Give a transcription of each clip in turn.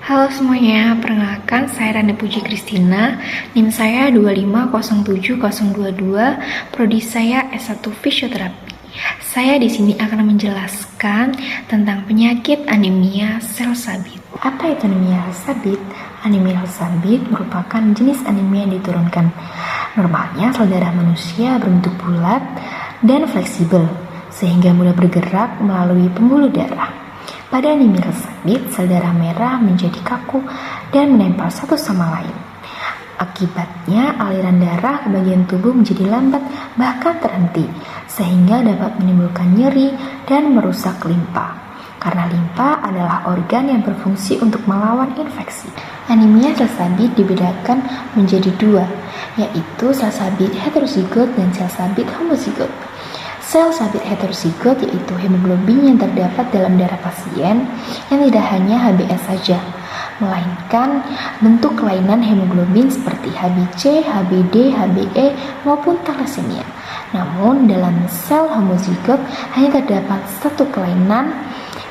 Halo semuanya, perkenalkan saya Randa Puji Kristina, NIM saya 2507022, prodi saya S1 Fisioterapi. Saya di sini akan menjelaskan tentang penyakit anemia sel sabit. Apa itu anemia sel sabit? Anemia sel sabit merupakan jenis anemia yang diturunkan. Normalnya sel darah manusia berbentuk bulat dan fleksibel, sehingga mudah bergerak melalui pembuluh darah. Pada anemia sel sabit, sel darah merah menjadi kaku dan menempel satu sama lain. Akibatnya, aliran darah ke bagian tubuh menjadi lambat bahkan terhenti, sehingga dapat menimbulkan nyeri dan merusak limpa. Karena limpa adalah organ yang berfungsi untuk melawan infeksi. Anemia sel sabit dibedakan menjadi dua, yaitu sel sabit heterozigot dan sel sabit homozigot. Sel sabit heterozigot yaitu hemoglobin yang terdapat dalam darah pasien yang tidak hanya HbS saja, melainkan bentuk kelainan hemoglobin seperti HbC, HbD, Hbe maupun thalassemia. Namun dalam sel homozigot hanya terdapat satu kelainan,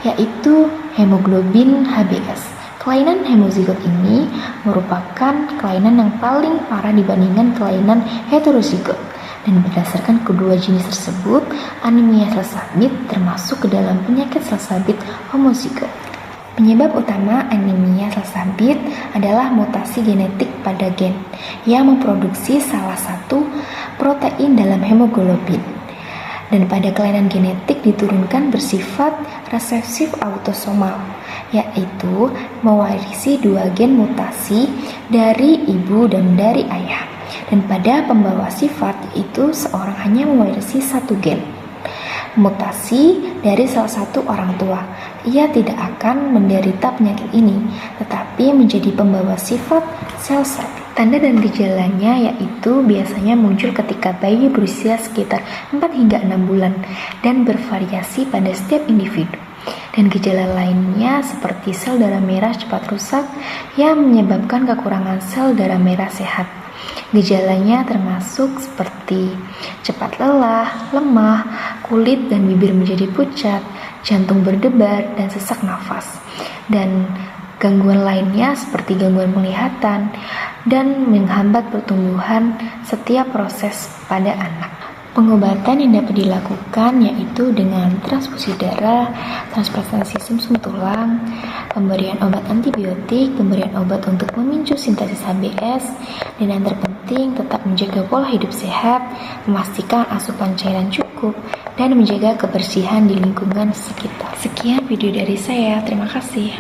yaitu hemoglobin HbS. Kelainan homozigot ini merupakan kelainan yang paling parah dibandingkan kelainan heterozigot. Dan berdasarkan kedua jenis tersebut, anemia sel sabit termasuk ke dalam penyakit sel sabit homozigot. Penyebab utama anemia sel sabit adalah mutasi genetik pada gen yang memproduksi salah satu protein dalam hemoglobin. Dan pada kelainan genetik diturunkan bersifat resesif autosomal, yaitu mewarisi dua gen mutasi dari ibu dan dari ayah. Dan pada pembawa sifat, yaitu seorang hanya mewarisi satu gen mutasi dari salah satu orang tua. Ia tidak akan menderita penyakit ini, tetapi menjadi pembawa sifat sel sabit. Tanda dan gejalanya yaitu biasanya muncul ketika bayi berusia sekitar 4 hingga 6 bulan dan bervariasi pada setiap individu. Dan gejala lainnya seperti sel darah merah cepat rusak yang menyebabkan kekurangan sel darah merah sehat. Gejalanya termasuk seperti cepat lelah, lemah, kulit dan bibir menjadi pucat, jantung berdebar, dan sesak nafas. Dan gangguan lainnya seperti gangguan penglihatan dan menghambat pertumbuhan setiap proses pada anak. Pengobatan yang dapat dilakukan yaitu dengan transfusi darah, transplantasi sumsum tulang, pemberian obat antibiotik, pemberian obat untuk memicu sintesis HbS, dan yang terpenting tetap menjaga pola hidup sehat, memastikan asupan cairan cukup, dan menjaga kebersihan di lingkungan sekitar. Sekian video dari saya, terima kasih.